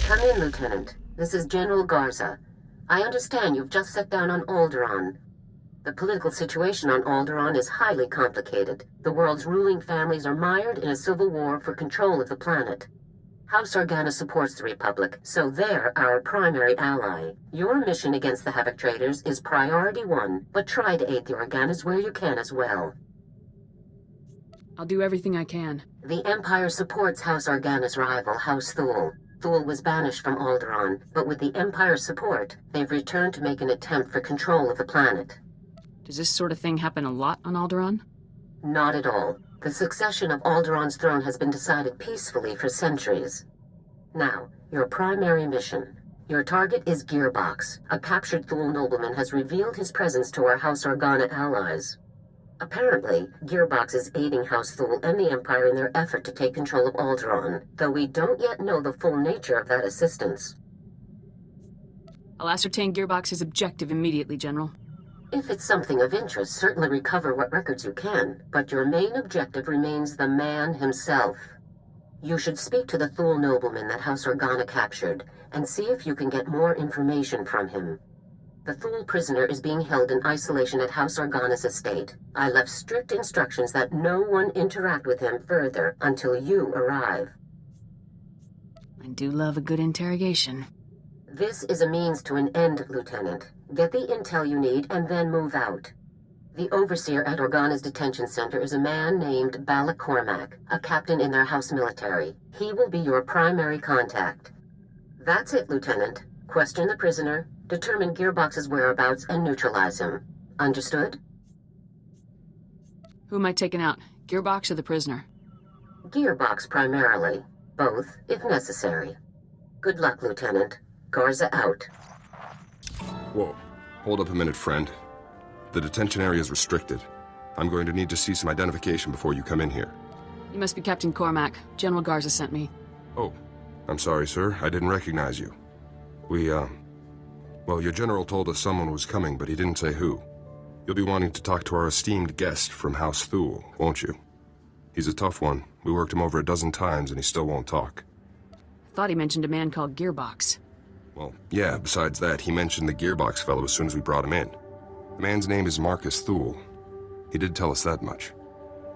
Come in, Lieutenant. This is General Garza. I understand you've just set down on Alderaan. The political situation on Alderaan is highly complicated. The world's ruling families are mired in a civil war for control of the planet. House Organa supports the Republic, so they're our primary ally. Your mission against the Havoc Traders is priority 1, but try to aid the Organas where you can as well. I'll do everything I can. The Empire supports House Organa's rival, House Thule. Thule was banished from Alderaan, but with the Empire's support, they've returned to make an attempt for control of the planet. Does this sort of thing happen a lot on Alderaan? Not at all. The succession of Alderaan's throne has been decided peacefully for centuries. Now, your primary mission. Your target is Gearbox. A captured Thule nobleman has revealed his presence to our House Organa allies. Apparently, Gearbox is aiding House Thule and the Empire in their effort to take control of Alderaan, though we don't yet know the full nature of that assistance. I'll ascertain Gearbox's objective immediately, General. If it's something of interest, certainly recover what records you can, but your main objective remains the man himself. You should speak to the Thule nobleman that House Organa captured, and see if you can get more information from him. The Thule prisoner is being held in isolation at House Organa's estate. I left strict instructions that no one interact with him further until you arrive. I do love a good interrogation. This is a means to an end, Lieutenant. Get the intel you need and then move out. The overseer at Organa's detention center is a man named Balak Cormac, a captain in their house military. He will be your primary contact. That's it, Lieutenant. Question the prisoner, determine Gearbox's whereabouts, and neutralize him. Understood? Who am I taking out, Gearbox or the prisoner? Gearbox primarily. Both, if necessary. Good luck, Lieutenant. Garza out. Whoa. Hold up a minute, friend. The detention area is restricted. I'm going to need to see some identification before you come in here. You must be Captain Cormac. General Garza sent me. Oh. I'm sorry, sir. I didn't recognize you. Well, your general told us someone was coming, but he didn't say who. You'll be wanting to talk to our esteemed guest from House Thule, won't you? He's a tough one. We worked him over a dozen times, and he still won't talk. I thought he mentioned a man called Gearbox. Well, yeah, besides that, he mentioned the Gearbox fellow as soon as we brought him in. The man's name is Marcus Thule. He did tell us that much.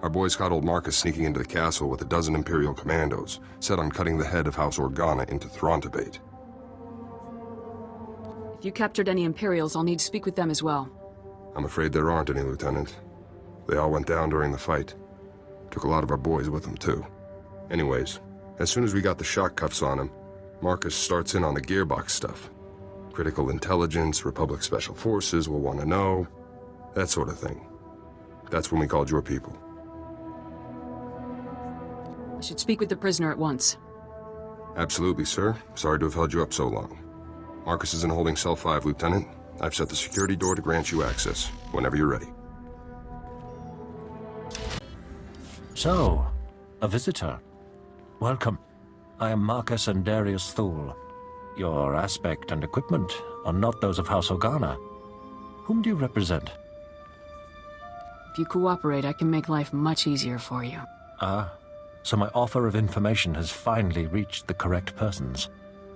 Our boys caught old Marcus sneaking into the castle with a dozen Imperial commandos, set on cutting the head of House Organa into Throntabate. If you captured any Imperials, I'll need to speak with them as well. I'm afraid there aren't any, Lieutenant. They all went down during the fight. Took a lot of our boys with them, too. Anyways, as soon as we got the shock cuffs on him, Marcus starts in on the Gearbox stuff. Critical intelligence, Republic Special Forces will want to know, that sort of thing. That's when we called your people. I should speak with the prisoner at once. Absolutely, sir. Sorry to have held you up so long. Marcus is in holding cell 5, Lieutenant. I've set the security door to grant you access, whenever you're ready. So, a visitor. Welcome. I am Marcus and Darius Thule. Your aspect and equipment are not those of House Organa. Whom do you represent? If you cooperate, I can make life much easier for you. Ah, so my offer of information has finally reached the correct persons.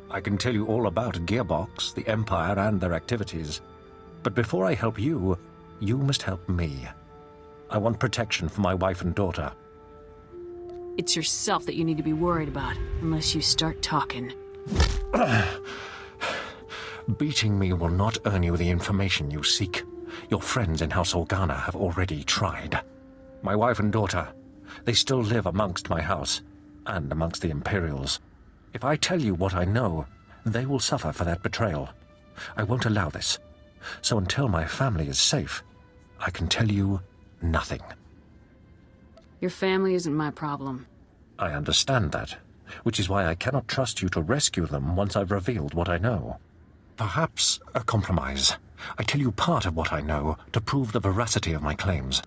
I can tell you all about Gearbox, the Empire, and their activities. But before I help you, you must help me. I want protection for my wife and daughter. It's yourself that you need to be worried about, unless you start talking. Beating me will not earn you the information you seek. Your friends in House Organa have already tried. My wife and daughter, they still live amongst my house, and amongst the Imperials. If I tell you what I know, they will suffer for that betrayal. I won't allow this. So until my family is safe, I can tell you nothing. Your family isn't my problem. I understand that, which is why I cannot trust you to rescue them once I've revealed what I know. Perhaps a compromise. I tell you part of what I know to prove the veracity of my claims.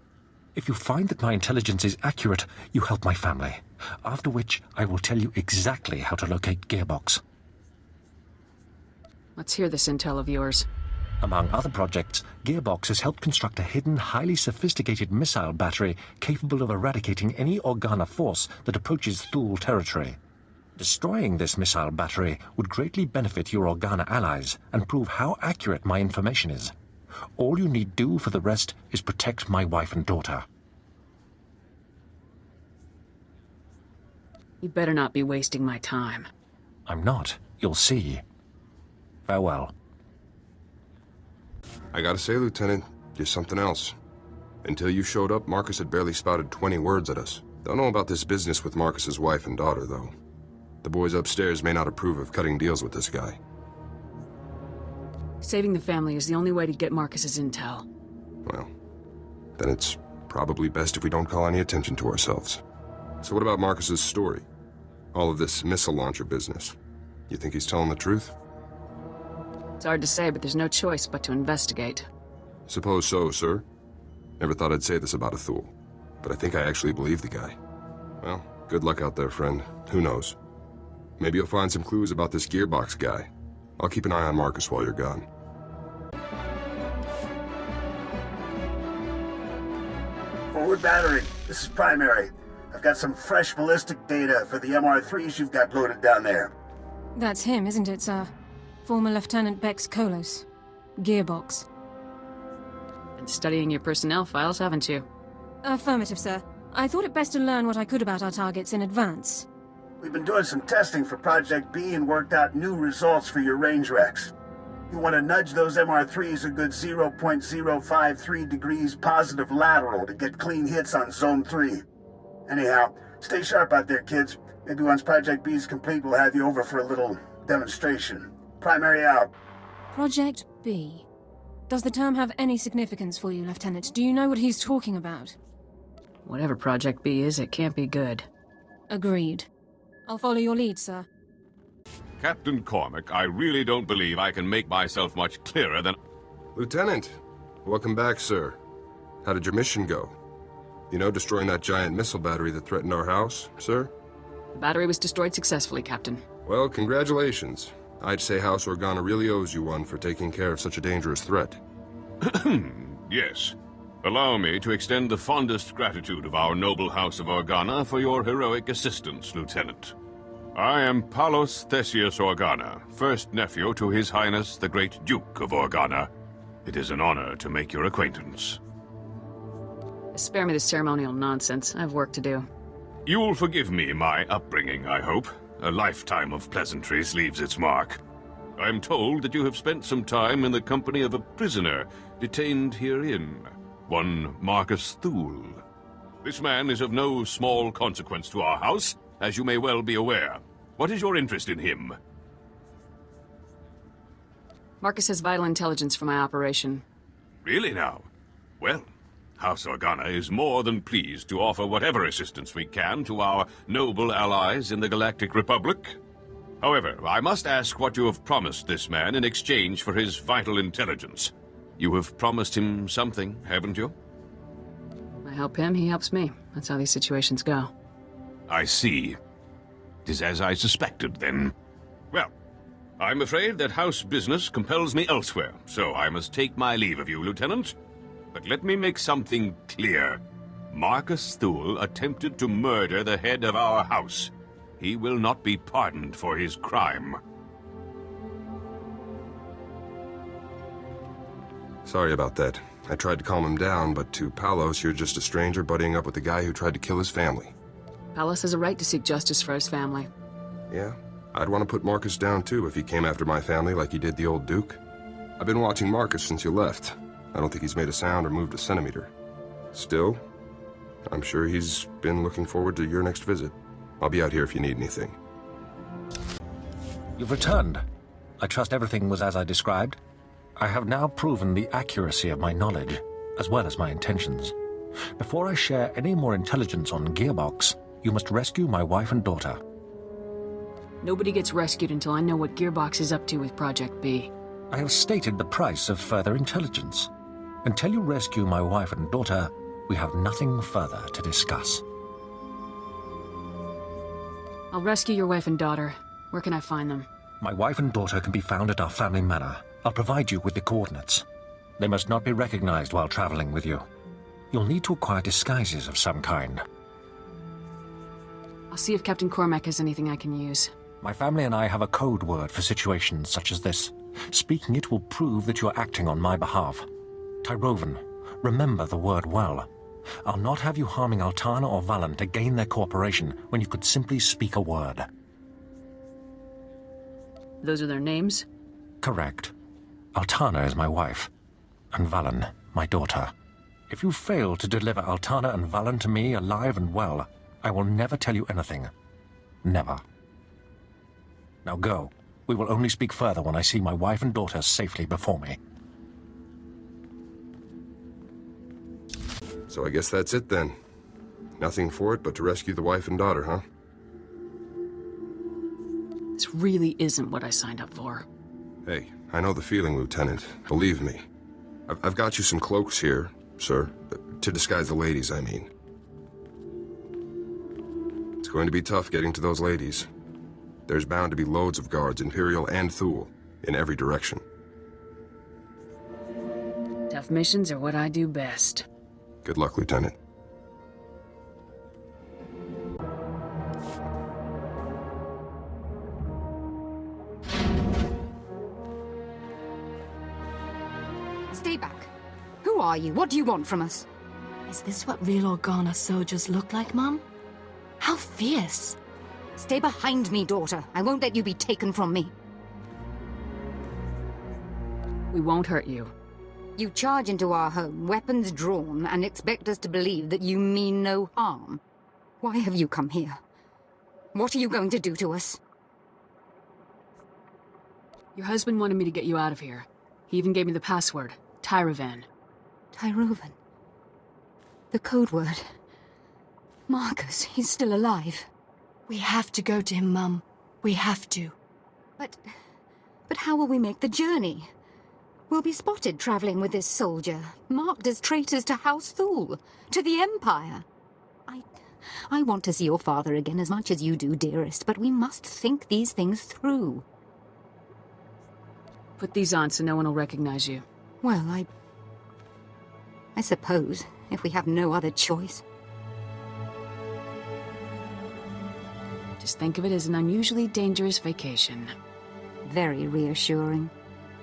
If you find that my intelligence is accurate, you help my family. After which, I will tell you exactly how to locate Gearbox. Let's hear this intel of yours. Among other projects, Gearbox has helped construct a hidden, highly sophisticated missile battery capable of eradicating any Organa force that approaches Thule territory. Destroying this missile battery would greatly benefit your Organa allies and prove how accurate my information is. All you need do for the rest is protect my wife and daughter. You better not be wasting my time. I'm not. You'll see. Farewell. I gotta say, Lieutenant, you're something else. Until you showed up, Marcus had barely spouted 20 words at us. Don't know about this business with Marcus's wife and daughter, though. The boys upstairs may not approve of cutting deals with this guy. Saving the family is the only way to get Marcus's intel. Well, then it's probably best if we don't call any attention to ourselves. So what about Marcus's story? All of this missile launcher business. You think he's telling the truth? It's hard to say, but there's no choice but to investigate. Suppose so, sir. Never thought I'd say this about a Thule, but I think I actually believe the guy. Well, good luck out there, friend. Who knows? Maybe you'll find some clues about this Gearbox guy. I'll keep an eye on Marcus while you're gone. Forward battery, this is Primary. I've got some fresh ballistic data for the MR3s you've got loaded down there. That's him, isn't it, sir? Former Lieutenant Bex Kolos. Gearbox. Been studying your personnel files, haven't you? Affirmative, sir. I thought it best to learn what I could about our targets in advance. We've been doing some testing for Project B and worked out new results for your range recs. You want to nudge those MR3s a good 0.053 degrees positive lateral to get clean hits on Zone 3. Anyhow, stay sharp out there, kids. Maybe once Project B is complete, we'll have you over for a little demonstration. Primary out. Project B. Does the term have any significance for you, Lieutenant? Do you know what he's talking about? Whatever Project B is, it can't be good. Agreed. I'll follow your lead, sir. Captain Cormac, I really don't believe I can make myself much clearer than... Lieutenant, welcome back, sir. How did your mission go? You know, destroying that giant missile battery that threatened our house, sir? The battery was destroyed successfully, Captain. Well, congratulations. I'd say House Organa really owes you one for taking care of such a dangerous threat. Yes. Allow me to extend the fondest gratitude of our noble House of Organa for your heroic assistance, Lieutenant. I am Palos Theseus Organa, first nephew to His Highness the Great Duke of Organa. It is an honor to make your acquaintance. Spare me the ceremonial nonsense. I have work to do. You'll forgive me my upbringing, I hope. A lifetime of pleasantries leaves its mark. I'm told that you have spent some time in the company of a prisoner detained herein, one Marcus Thule. This man is of no small consequence to our house, as you may well be aware. What is your interest in him? Marcus has vital intelligence for my operation. Really now? Well, House Organa is more than pleased to offer whatever assistance we can to our noble allies in the Galactic Republic. However, I must ask what you have promised this man in exchange for his vital intelligence. You have promised him something, haven't you? I help him, he helps me. That's how these situations go. I see. It is as I suspected, then. Well, I'm afraid that house business compels me elsewhere, so I must take my leave of you, Lieutenant. But let me make something clear. Marcus Thule attempted to murder the head of our house. He will not be pardoned for his crime. Sorry about that. I tried to calm him down, but to Palos, you're just a stranger buddying up with the guy who tried to kill his family. Palos has a right to seek justice for his family. Yeah, I'd want to put Marcus down too if he came after my family like he did the old Duke. I've been watching Marcus since you left. I don't think he's made a sound or moved a centimeter. Still, I'm sure he's been looking forward to your next visit. I'll be out here if you need anything. You've returned. I trust everything was as I described. I have now proven the accuracy of my knowledge, as well as my intentions. Before I share any more intelligence on Gearbox, you must rescue my wife and daughter. Nobody gets rescued until I know what Gearbox is up to with Project B. I have stated the price of further intelligence. Until you rescue my wife and daughter, we have nothing further to discuss. I'll rescue your wife and daughter. Where can I find them? My wife and daughter can be found at our family manor. I'll provide you with the coordinates. They must not be recognized while traveling with you. You'll need to acquire disguises of some kind. I'll see if Captain Cormac has anything I can use. My family and I have a code word for situations such as this. Speaking it will prove that you're acting on my behalf. Tyrovan, remember the word well. I'll not have you harming Altana or Valen to gain their cooperation when you could simply speak a word. Those are their names? Correct. Altana is my wife, and Valen, my daughter. If you fail to deliver Altana and Valen to me alive and well, I will never tell you anything. Never. Now go. We will only speak further when I see my wife and daughter safely before me. So I guess that's it then. Nothing for it but to rescue the wife and daughter, huh? This really isn't what I signed up for. Hey, I know the feeling, Lieutenant. Believe me. I've got you some cloaks here, sir. To disguise the ladies, I mean. It's going to be tough getting to those ladies. There's bound to be loads of guards, Imperial and Thule, in every direction. Tough missions are what I do best. Good luck, Lieutenant. Stay back. Who are you? What do you want from us? Is this what real Organa soldiers look like, Mum? How fierce! Stay behind me, daughter. I won't let you be taken from me. We won't hurt you. You charge into our home, weapons drawn, and expect us to believe that you mean no harm. Why have you come here? What are you going to do to us? Your husband wanted me to get you out of here. He even gave me the password, Tyrovan. Tyrovan? The code word. Marcus, he's still alive. We have to go to him, Mum. We have to. But how will we make the journey? We'll be spotted traveling with this soldier, marked as traitors to House Thule, to the Empire. I want to see your father again as much as you do, dearest, but we must think these things through. Put these on so no one will recognize you. Well, I suppose, if we have no other choice. Just think of it as an unusually dangerous vacation. Very reassuring.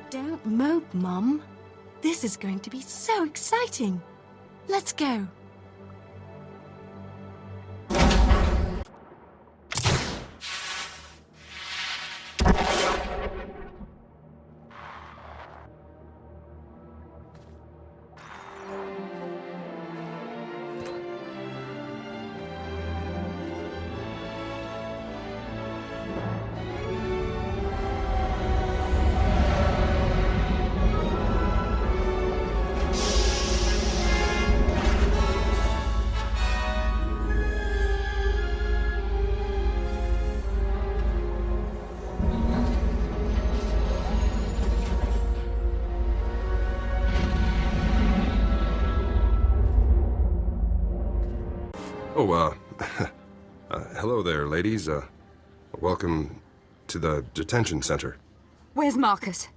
Don't mope, Mum. This is going to be so exciting. Let's go. Hello there, ladies. Welcome to the detention center. Where's Marcus?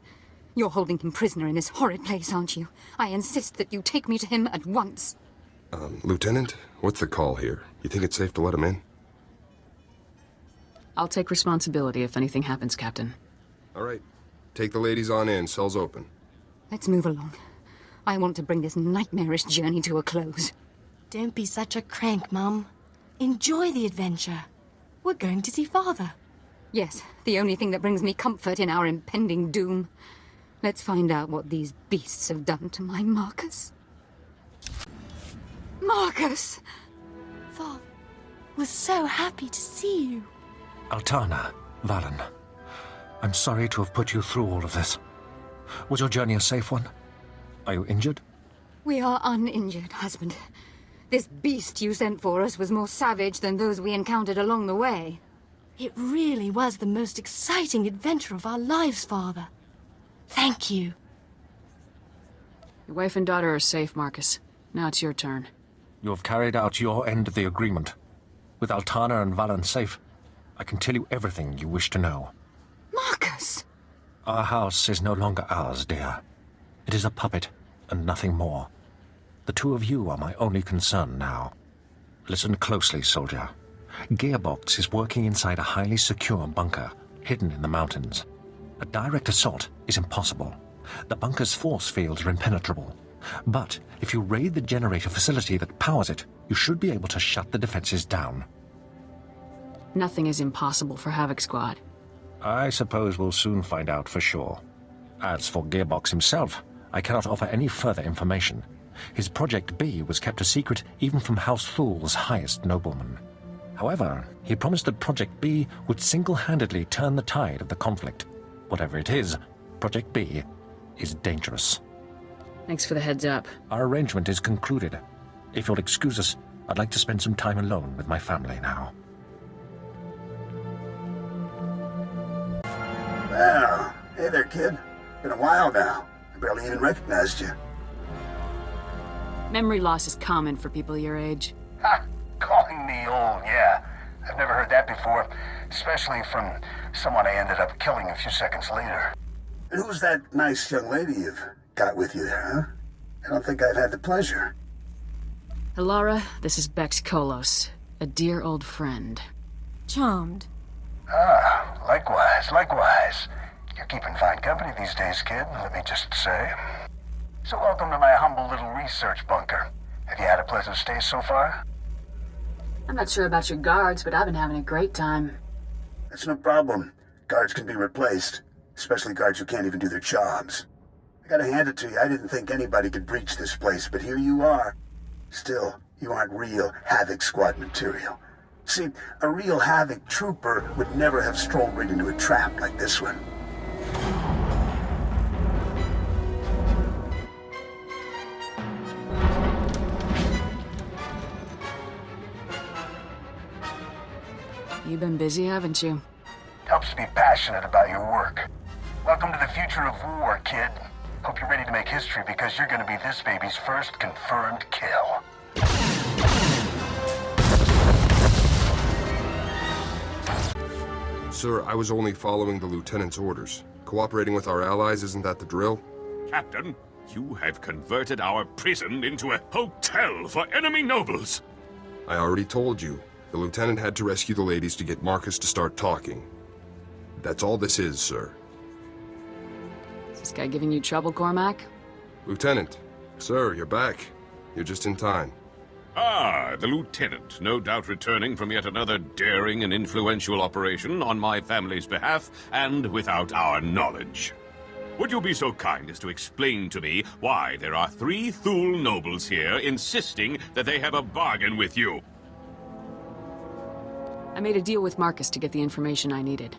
You're holding him prisoner in this horrid place, aren't you? I insist that you take me to him at once. Lieutenant, what's the call here? You think it's safe to let him in? I'll take responsibility if anything happens, Captain. All right. Take the ladies on in. Cell's open. Let's move along. I want to bring this nightmarish journey to a close. Don't be such a crank, Mum. Enjoy the adventure. We're going to see Father. Yes, the only thing that brings me comfort in our impending doom. Let's find out what these beasts have done to my Marcus. Marcus! Father, we're so happy to see you. Altana, Valen, I'm sorry to have put you through all of this. Was your journey a safe one? Are you injured? We are uninjured, husband. This beast you sent for us was more savage than those we encountered along the way. It really was the most exciting adventure of our lives, Father. Thank you. Your wife and daughter are safe, Marcus. Now it's your turn. You have carried out your end of the agreement. With Altana and Valen safe, I can tell you everything you wish to know. Marcus! Our house is no longer ours, dear. It is a puppet, and nothing more. The two of you are my only concern now. Listen closely, soldier. Gearbox is working inside a highly secure bunker, hidden in the mountains. A direct assault is impossible. The bunker's force fields are impenetrable. But if you raid the generator facility that powers it, you should be able to shut the defenses down. Nothing is impossible for Havoc Squad. I suppose we'll soon find out for sure. As for Gearbox himself, I cannot offer any further information. His Project B was kept a secret even from House Thul's highest nobleman. However, he promised that Project B would single-handedly turn the tide of the conflict. Whatever it is, Project B is dangerous. Thanks for the heads up. Our arrangement is concluded. If you'll excuse us, I'd like to spend some time alone with my family now. Well, hey there, kid. Been a while now. I barely even recognized you. Memory loss is common for people your age. Ha! Calling me old, yeah. I've never heard that before, especially from someone I ended up killing a few seconds later. And who's that nice young lady you've got with you there, huh? I don't think I've had the pleasure. Alara, this is Bex Kolos, a dear old friend. Charmed. Ah, likewise. You're keeping fine company these days, kid, let me just say. So welcome to my humble little research bunker. Have you had a pleasant stay so far? I'm not sure about your guards, but I've been having a great time. That's no problem. Guards can be replaced, especially guards who can't even do their jobs. I gotta hand it to you, I didn't think anybody could breach this place, but here you are. Still, you aren't real Havoc Squad material. See, a real Havoc trooper would never have strolled right into a trap like this one. You've been busy, haven't you? Helps to be passionate about your work. Welcome to the future of war, kid. Hope you're ready to make history because you're gonna be this baby's first confirmed kill. Sir, I was only following the lieutenant's orders. Cooperating with our allies, isn't that the drill? Captain, you have converted our prison into a hotel for enemy nobles. I already told you. The lieutenant had to rescue the ladies to get Marcus to start talking. That's all this is, sir. Is this guy giving you trouble, Cormac? Lieutenant, sir, you're back. You're just in time. Ah, the lieutenant, no doubt returning from yet another daring and influential operation on my family's behalf and without our knowledge. Would you be so kind as to explain to me why there are 3 Thul nobles here insisting that they have a bargain with you? I made a deal with Marcus to get the information I needed.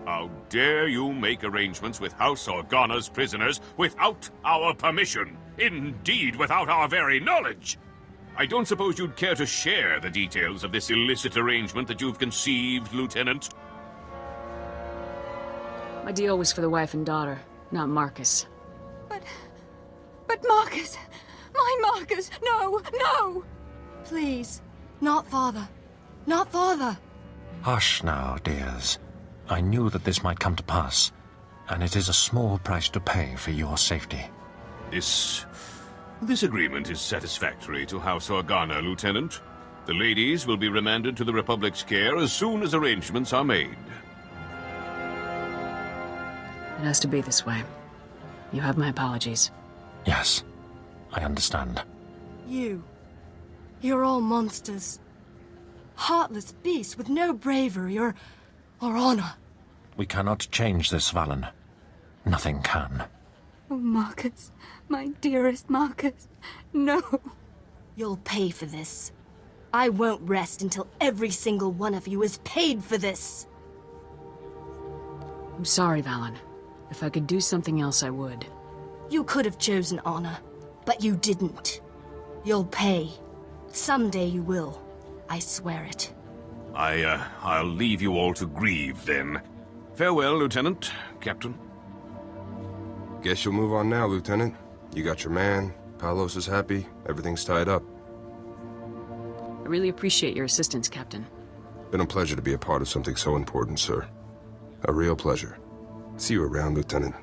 How dare you make arrangements with House Organa's prisoners without our permission? Indeed, without our very knowledge! I don't suppose you'd care to share the details of this illicit arrangement that you've conceived, Lieutenant? My deal was for the wife and daughter, not Marcus. But Marcus! My Marcus! No! Please. Not father. Not father. Hush now, dears. I knew that this might come to pass, and it is a small price to pay for your safety. This agreement is satisfactory to House Organa, Lieutenant. The ladies will be remanded to the Republic's care as soon as arrangements are made. It has to be this way. You have my apologies. Yes, I understand. You're all monsters. Heartless beasts with no bravery or honor. We cannot change this, Valen. Nothing can. Oh, Marcus. My dearest Marcus. No. You'll pay for this. I won't rest until every single one of you is paid for this. I'm sorry, Valen. If I could do something else, I would. You could have chosen honor, but you didn't. You'll pay. Someday you will. I swear it. I'll leave you all to grieve, then. Farewell, Lieutenant, Captain. Guess you'll move on now, Lieutenant. You got your man, Palos is happy, everything's tied up. I really appreciate your assistance, Captain. Been a pleasure to be a part of something so important, sir. A real pleasure. See you around, Lieutenant.